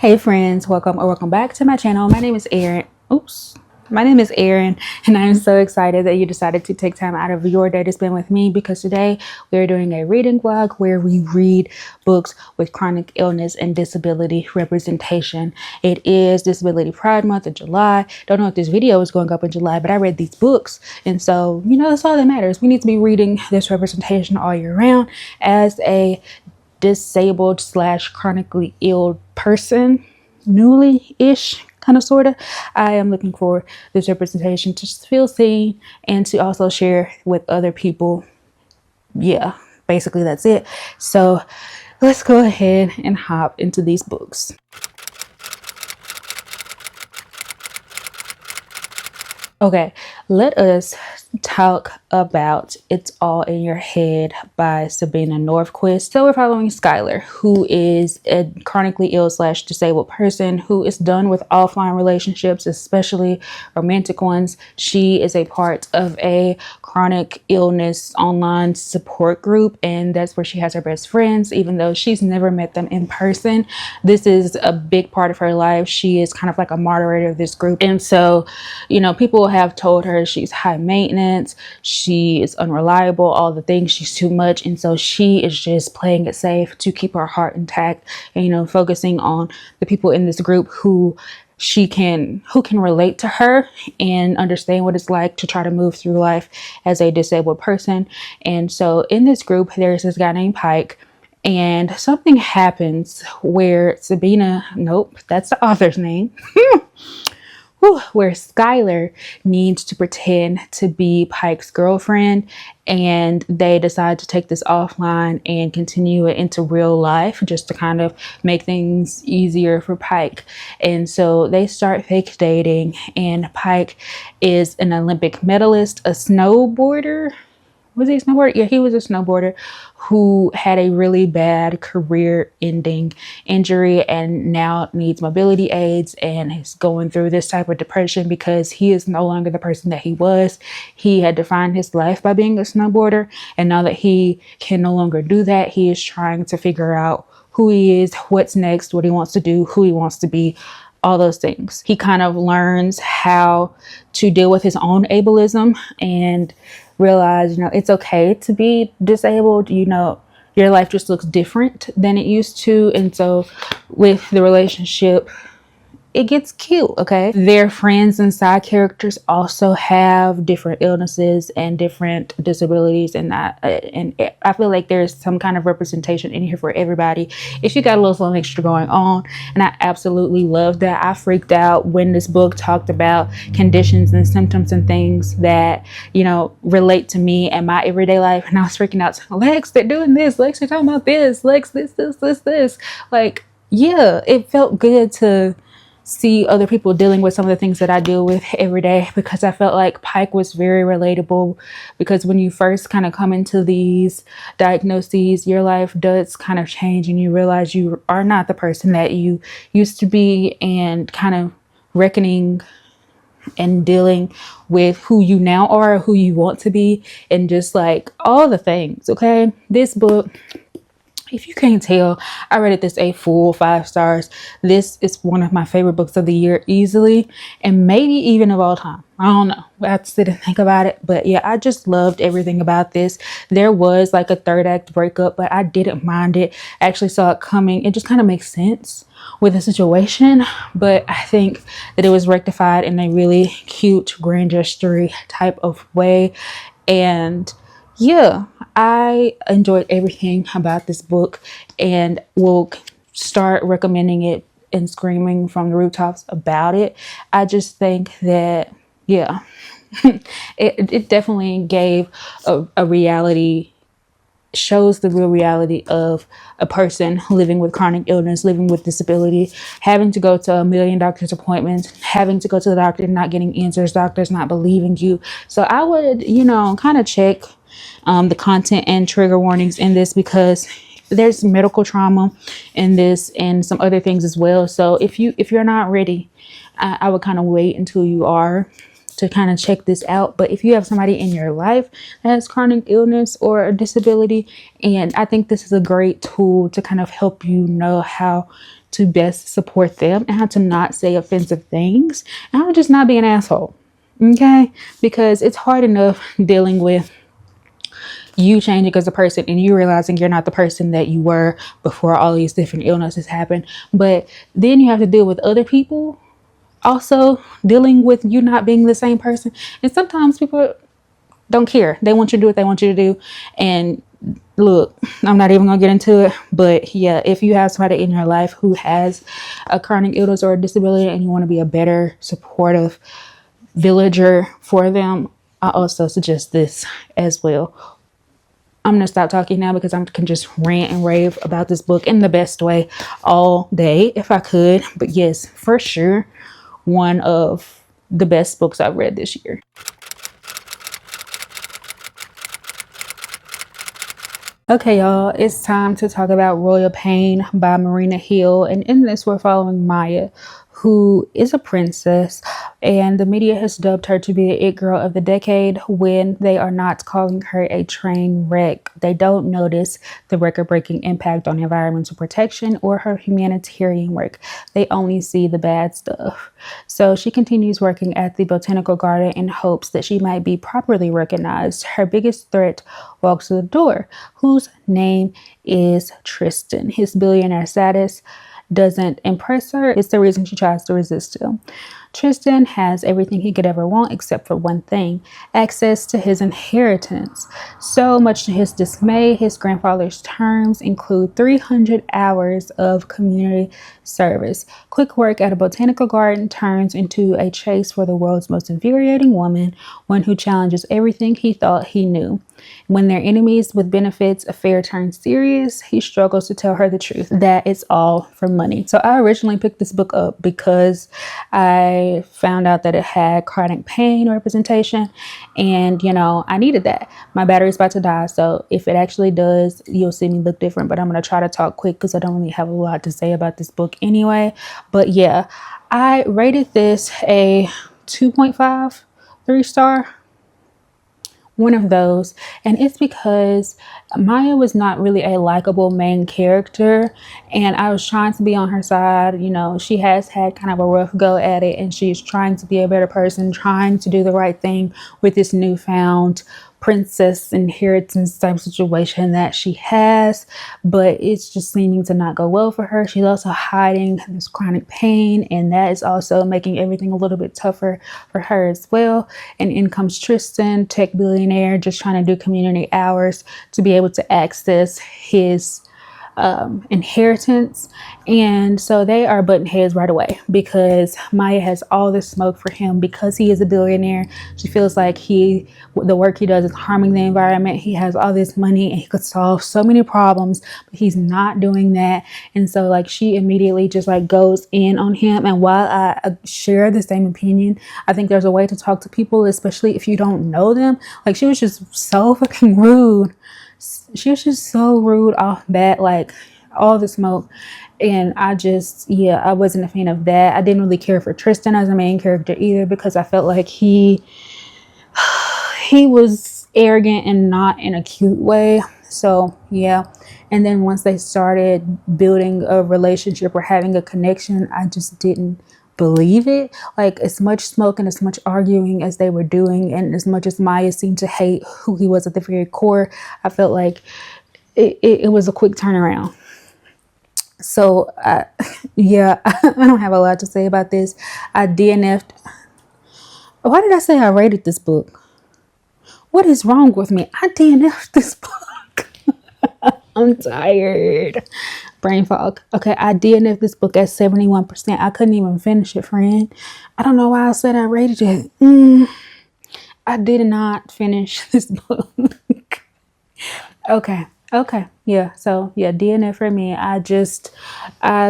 Hey friends, welcome back to my channel. My name is Erin. My name is Erin, and I'm so excited that you decided to take time out of your day to spend with me, because today we're doing a reading vlog where we read books with chronic illness and disability representation. It is Disability Pride Month in July. Don't know if this video is going up in July, but I read these books, and so that's all that matters. We need to be reading this representation all year round. As a disabled slash chronically ill person, newly-ish, kind of sorta, I am looking for this representation to just feel seen and to also share with other people. Yeah, basically that's it. So let's go ahead and hop into these books. Okay, let us talk about It's All in Your Head by Sabina Nordqvist. So we're following Skylar, who is a chronically ill slash disabled person who is done with offline relationships, especially romantic ones. She is a part of a chronic illness online support group, and that's where she has her best friends, even though she's never met them in person. This is a big part of her life. She is kind of like a moderator of this group, and so people have told her she's high maintenance, she is unreliable, all the things, she's too much, and so she is just playing it safe to keep her heart intact, and focusing on the people in this group who can relate to her and understand what it's like to try to move through life as a disabled person. And so in this group there's this guy named Pike, and something happens where Sabina, nope, that's the author's name, where Skylar needs to pretend to be Pike's girlfriend, and they decide to take this offline and continue it into real life just to kind of make things easier for Pike. And so they start fake dating, and Pike is an Olympic medalist, a snowboarder. Was he a snowboarder? Yeah, he was a snowboarder who had a really bad career-ending injury and now needs mobility aids, and is going through this type of depression because he is no longer the person that he was. He had defined his life by being a snowboarder, and now that he can no longer do that, he is trying to figure out who he is, what's next, what he wants to do, who he wants to be, all those things. He kind of learns how to deal with his own ableism and realize, it's okay to be disabled. Your life just looks different than it used to. And so with the relationship, it gets cute. Okay, their friends and side characters also have different illnesses and different disabilities, and I feel like there's some kind of representation in here for everybody. If you got a little something extra going on, and I absolutely love that. I freaked out when this book talked about conditions and symptoms and things that relate to me and my everyday life, and I was freaking out. Lex, they're doing this. Lex, they're talking about this. Lex, this. Like, yeah, it felt good to see other people dealing with some of the things that I deal with every day, because I felt like Pike was very relatable. Because when you first kind of come into these diagnoses, your life does kind of change, and you realize you are not the person that you used to be, and kind of reckoning and dealing with who you now are, who you want to be, and just like all the things. Okay, this book, if you can't tell, I rated this a full 5 stars. This is one of my favorite books of the year easily, and maybe even of all time. I don't know. I have to sit and think about it. But yeah, I just loved everything about this. There was like a third act breakup, but I didn't mind it. I actually saw it coming. It just kind of makes sense with the situation. But I think that it was rectified in a really cute, grand gesture type of way. And yeah, I enjoyed everything about this book, and will start recommending it and screaming from the rooftops about it. I just think that, yeah, it definitely gave a reality, shows the real reality of a person living with chronic illness, living with disability, having to go to a million doctor's appointments, having to go to the doctor, not getting answers, doctors not believing you. So I would, kind of check the content and trigger warnings in this, because there's medical trauma in this and some other things as well. So if you're not ready, I would kind of wait until you are, to kind of check this out. But if you have somebody in your life that has chronic illness or a disability, and I think this is a great tool to kind of help you know how to best support them and how to not say offensive things and how to just not be an asshole. Okay? Because it's hard enough dealing with you changing as a person and you realizing you're not the person that you were before all these different illnesses happened. But then you have to deal with other people also dealing with you not being the same person. And sometimes people don't care. They want you to do what they want you to do. And look, I'm not even gonna get into it, but yeah, if you have somebody in your life who has a chronic illness or a disability and you want to be a better supportive villager for them, I also suggest this as well. I'm gonna stop talking now because I can just rant and rave about this book in the best way all day if I could. But yes, for sure, one of the best books I've read this year. Okay, y'all, it's time to talk about Royal Pain by Marina Hill. And in this, we're following Maya, who is a princess, and the media has dubbed her to be the it girl of the decade when they are not calling her a train wreck. They don't notice the record-breaking impact on environmental protection or her humanitarian work. They only see the bad stuff. So she continues working at the botanical garden in hopes that she might be properly recognized. Her biggest threat walks to the door, whose name is Tristan. His billionaire status doesn't impress her. It's the reason she tries to resist him. Tristan has everything he could ever want except for one thing: access to his inheritance. So much to his dismay, his grandfather's terms include 300 hours of community service. Quick work at a botanical garden turns into a chase for the world's most infuriating woman, one who challenges everything he thought he knew. When they're enemies with benefits, affair turns serious. He struggles to tell her the truth, that it's all for money. So I originally picked this book up because I found out that it had chronic pain representation, and I needed that. My battery's about to die, so if it actually does, you'll see me look different, but I'm going to try to talk quick because I don't really have a lot to say about this book anyway. But yeah, I rated this a 2.5, 3-star, one of those. And it's because Maya was not really a likable main character, and I was trying to be on her side. She has had kind of a rough go at it, and she's trying to be a better person, trying to do the right thing with this newfound princess inheritance type situation that she has, but it's just seeming to not go well for her. She's also hiding this chronic pain, and that is also making everything a little bit tougher for her as well. And in comes Tristan, tech billionaire, just trying to do community hours to be able to access his inheritance. And so they are butting heads right away because Maya has all this smoke for him because he is a billionaire. She feels like the work he does is harming the environment. He has all this money and he could solve so many problems, but he's not doing that. And so she immediately just goes in on him. And while I share the same opinion, I think there's a way to talk to people, especially if you don't know them. She was just so fucking rude. She was just so rude off bat, all the smoke. And I wasn't a fan of that. I didn't really care for Tristan as a main character either because I felt like he was arrogant and not in a cute way. So yeah. And then once they started building a relationship or having a connection, I just didn't believe it. As much smoke and as much arguing as they were doing, and as much as Maya seemed to hate who he was at the very core, I felt like it was a quick turnaround. So I don't have a lot to say about this. I DNF'd. Why did I say I rated this book? What is wrong with me? I DNF'd this book. I'm tired. Brain fog. Okay, I DNF'd this book at 71%. I couldn't even finish it, friend. I don't know why I said I rated it. I did not finish this book. Okay. Yeah. So yeah, DNF for me. I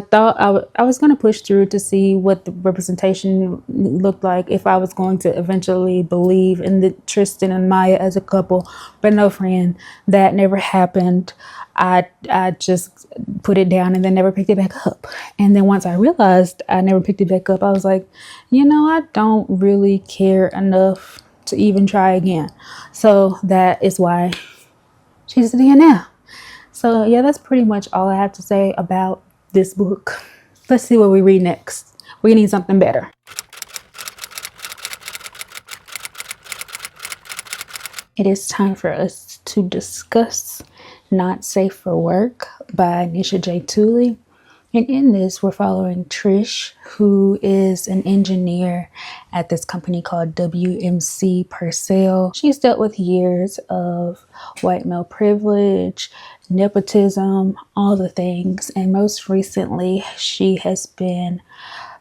thought I was going to push through to see what the representation looked like if I was going to eventually believe in the Tristan and Maya as a couple. But no, friend, that never happened. I just put it down and then never picked it back up. And then once I realized I never picked it back up, I was like, I don't really care enough to even try again. So that is why she's a DNF. So yeah, that's pretty much all I have to say about this book. Let's see what we read next. We need something better. It is time for us to discuss Not Safe for Work by Nisha J. Tuli. And in this, we're following Trish, who is an engineer at this company called WMC Purcell. She's dealt with years of white male privilege, nepotism, all the things. And most recently, she has been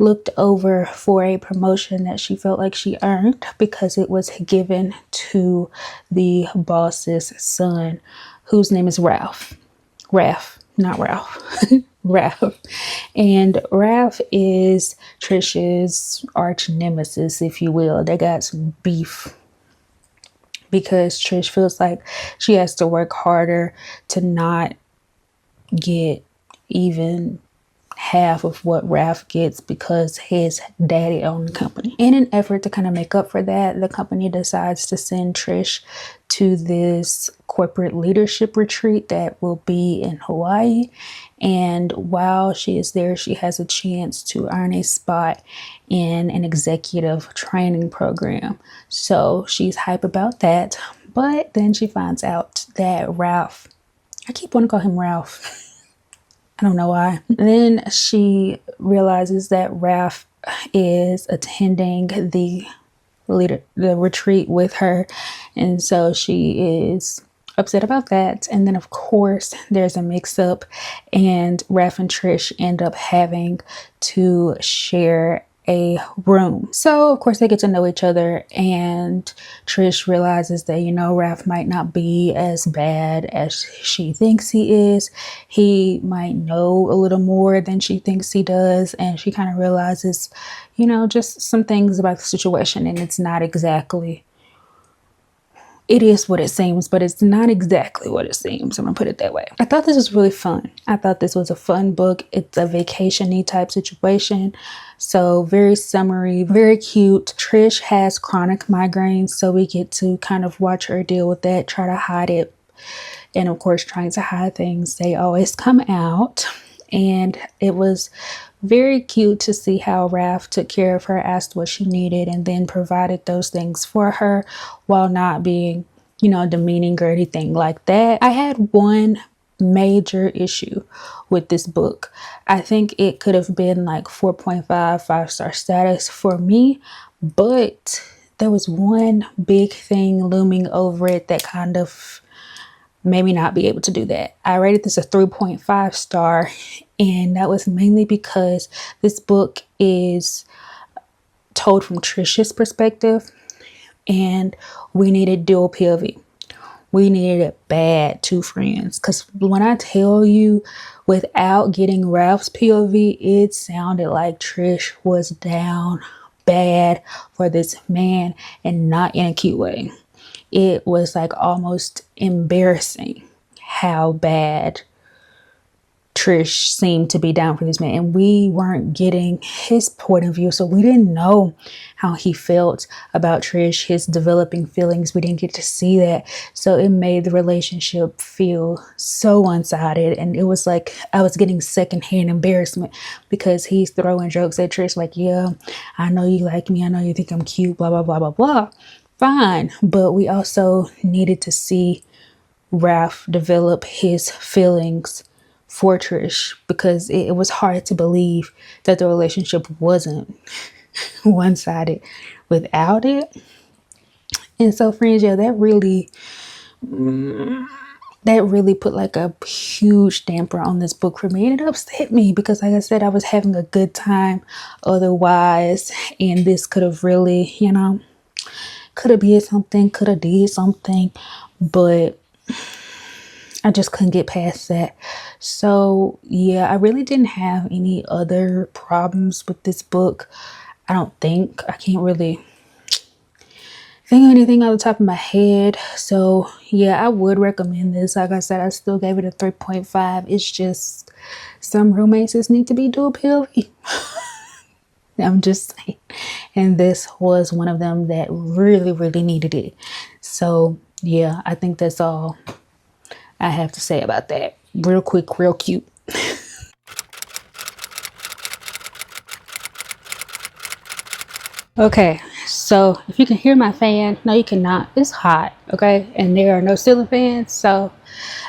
looked over for a promotion that she felt like she earned because it was given to the boss's son, whose name is Ralph. Not Ralph. Ralph. And Ralph is Trish's arch nemesis, if you will. They got some beef because Trish feels like she has to work harder to not get even half of what Ralph gets because his daddy owned the company. In an effort to kind of make up for that, the company decides to send Trish to this corporate leadership retreat that will be in Hawaii. And while she is there, she has a chance to earn a spot in an executive training program. So she's hype about that. But then she finds out that Ralph, I keep wanting to call him Ralph. I don't know why. And then she realizes that Ralph is attending the retreat with her. And so she is upset about that. And then of course there's a mix up and Ralph and Trish end up having to share a room. So of course they get to know each other, and Trish realizes that, you know, Ralph might not be as bad as she thinks he is. He might know a little more than she thinks he does, and she kind of realizes, you know, just some things about the situation, and it's not exactly, it is what it seems, but it's not exactly what it seems. I'm gonna put it that way. I thought this was really fun. I thought this was a fun book. It's a vacation-y type situation. So very summery, very cute. Trish has chronic migraines, so we get to kind of watch her deal with that, try to hide it. And of course, trying to hide things, they always come out. And it was very cute to see how Ralph took care of her, asked what she needed, and then provided those things for her while not being, you know, demeaning or anything like that. I had one major issue with this book. I think it could have been like 4.5, 5-star status for me, but there was one big thing looming over it that kind of maybe not be able to do that. I rated this a 3.5 star, and that was mainly because this book is told from Trish's perspective, and we needed dual POV. We needed it bad, two friends. Because when I tell you, without getting Ralph's POV, it sounded like Trish was down bad for this man, and not in a cute way. It was like almost embarrassing how bad Trish seemed to be down for this man, and we weren't getting his point of view, so we didn't know how he felt about Trish, his developing feelings. We didn't get to see that, so it made the relationship feel so one-sided, and it was like I was getting secondhand embarrassment because he's throwing jokes at Trish like, yeah, I know you like me, I know you think I'm cute, blah blah blah blah blah. Fine, but we also needed to see Ralph develop his feelings for Trish, because it was hard to believe that the relationship wasn't one-sided without it. And so friends, yeah, that really put like a huge damper on this book for me, and it upset me because, like I said, I was having a good time otherwise, and this could have really, you know, could have did something, but I just couldn't get past that. So yeah, I really didn't have any other problems with this book. I don't think. I can't really think of anything on the top of my head. So yeah, I would recommend this. Like I said, I still gave it a 3.5. It's just some romances need to be dual POV. I'm just saying. And this was one of them that really, really needed it. So yeah, I think that's all I have to say about that. Real quick, real cute. Okay, so if you can hear my fan, no, you cannot. It's hot, okay? And there are no ceiling fans, so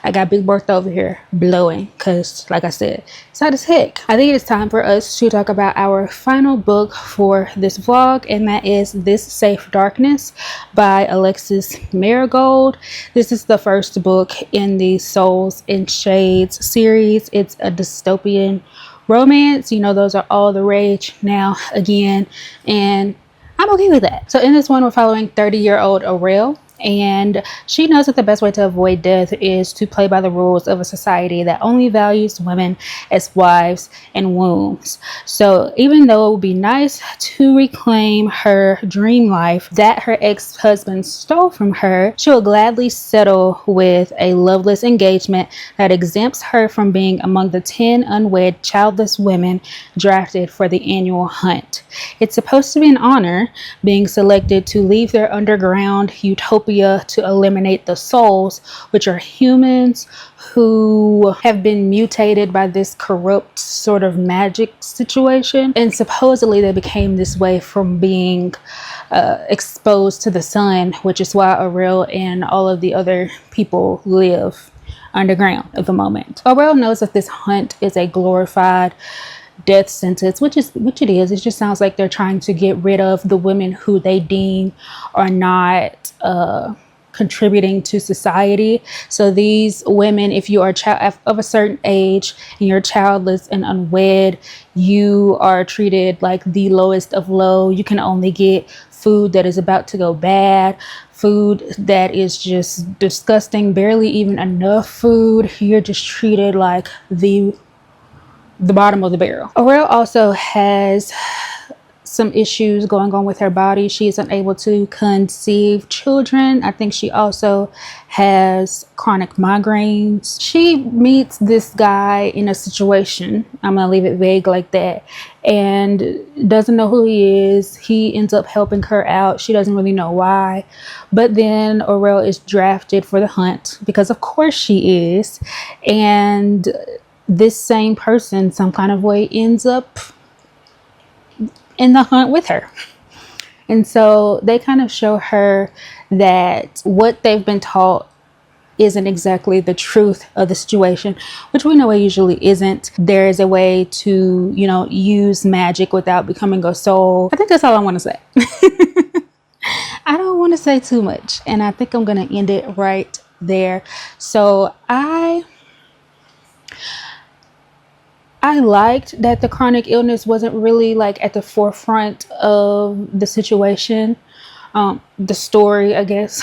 I got Big Bertha over here blowing because, like I said, it's hot as heck. I think it's time for us to talk about our final book for this vlog, and that is This Safe Darkness by Alexis Maragold. This is the first book in the Souls and Shades series. It's a dystopian romance. You know, those are all the rage now again, and I'm okay with that. So in this one, we're following 30-year-old Aurel, and she knows that the best way to avoid death is to play by the rules of a society that only values women as wives and wombs. So even though it would be nice to reclaim her dream life that her ex-husband stole from her, she'll gladly settle with a loveless engagement that exempts her from being among the 10 unwed childless women drafted for the annual hunt. It's supposed to be an honor being selected to leave their underground utopia to eliminate the souls, which are humans who have been mutated by this corrupt sort of magic situation, and supposedly they became this way from being exposed to the sun, which is why Aurel and all of the other people live underground at the moment. Aurel knows that this hunt is a glorified death sentence, which it is. It just sounds like they're trying to get rid of the women who they deem are not contributing to society. So these women, if you are of a certain age and you're childless and unwed, you are treated like the lowest of low. You can only get food that is about to go bad, food that is just disgusting, barely even enough food. You're just treated like the bottom of the barrel. Aurel also has some issues going on with her body. She isn't able to conceive children. I think she also has chronic migraines. She meets this guy in a situation, I'm gonna leave it vague like that, and doesn't know who he is. He ends up helping her out. She doesn't really know why, but then Aurel is drafted for the hunt because of course she is, and this same person some kind of way ends up in the hunt with her. And so they kind of show her that what they've been taught isn't exactly the truth of the situation, which we know it usually isn't. There is a way to, you know, use magic without becoming a soul. I think that's all I want to say. I don't want to say too much, and I think I'm going to end it right there. So I liked that the chronic illness wasn't really like at the forefront of the situation, the story, I guess.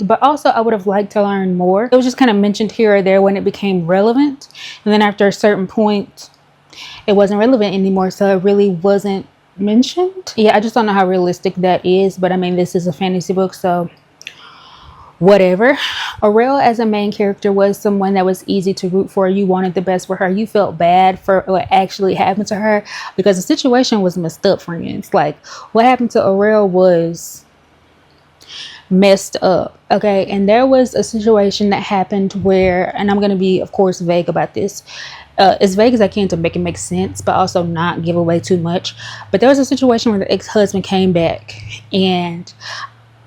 But also I would have liked to learn more. It was just kind of mentioned here or there when it became relevant. And then after a certain point, it wasn't relevant anymore. So it really wasn't mentioned. Yeah, I just don't know how realistic that is. But I mean, this is a fantasy book, so whatever. Aurel as a main character was someone that was easy to root for. You wanted the best for her. You felt bad for what actually happened to her because the situation was messed up, friends. Like, what happened to Aurel was messed up, okay? And there was a situation that happened where, and I'm going to be, of course, vague about this, as vague as I can to make it make sense, but also not give away too much. But there was a situation where the ex-husband came back, and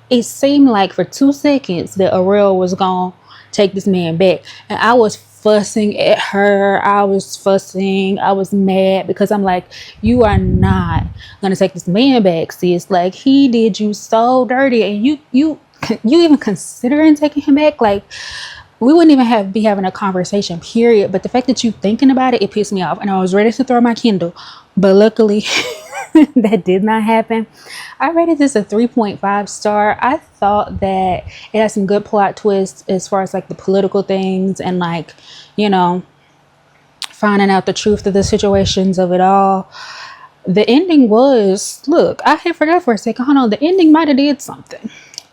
it seemed like for 2 seconds that Aurel was gonna take this man back. And I was fussing at her. I was mad because I'm like, you are not gonna take this man back, sis. Like, he did you so dirty, and you even considering taking him back? Like, we wouldn't even be having a conversation, period. But the fact that you thinking about it, it pissed me off, and I was ready to throw my Kindle, but luckily that did not happen. I rated this a 3.5 star. I thought that it had some good plot twists as far as like the political things and, like, you know, finding out the truth of the situations of it all. The ending was, look, I had forgot for a second. Hold on, the ending might have did something.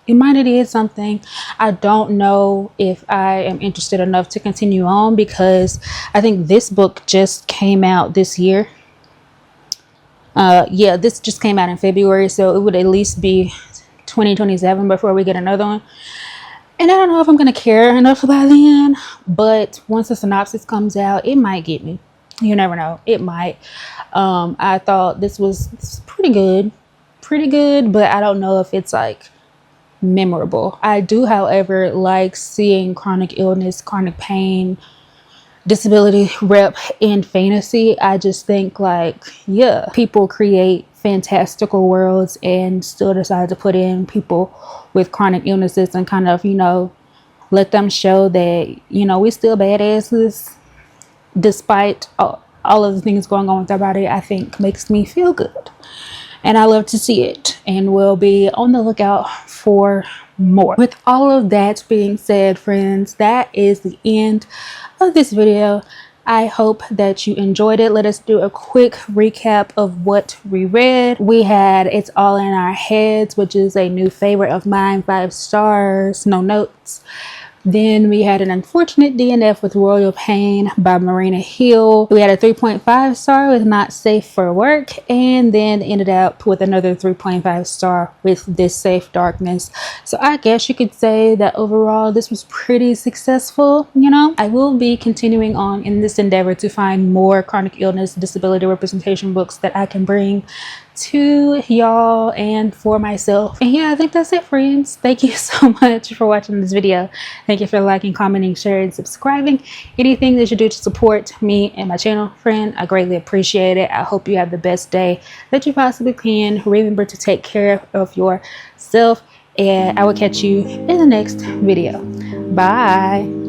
It might have did something. I don't know if I am interested enough to continue on because I think this book just came out this year. Yeah, this just came out in February, so it would at least be 2027 before we get another one. And I don't know if I'm gonna care enough by then, but once the synopsis comes out, it might get me. You never know, it might. I thought this was pretty good. pretty good, but I don't know if it's like memorable. I do, however, like seeing chronic illness, chronic pain, disability rep in fantasy. I just think like, yeah, people create fantastical worlds and still decide to put in people with chronic illnesses and kind of, you know, let them show that, you know, we still badasses despite all of the things going on with our body. I think makes me feel good. And I love to see it, and will be on the lookout for more. With all of that being said, friends, that is the end of this video. I hope that you enjoyed it. Let us do a quick recap of what we read. We had It's All in Our Heads, which is a new favorite of mine, 5 stars, no notes. Then we had An Unfortunate DNF with Royal Pain by Marina Hill. We had a 3.5 star with Not Safe for Work, and then ended up with another 3.5 star with This Safe Darkness. So I guess you could say that overall this was pretty successful, you know. I will be continuing on in this endeavor to find more chronic illness, disability representation books that I can bring to y'all and for myself. And yeah, I think that's it, friends. Thank you so much for watching this video. Thank you for liking, commenting, sharing, subscribing. Anything that you do to support me and my channel, friend, I greatly appreciate it. I hope you have the best day that you possibly can. Remember to take care of yourself, and I will catch you in the next video. Bye.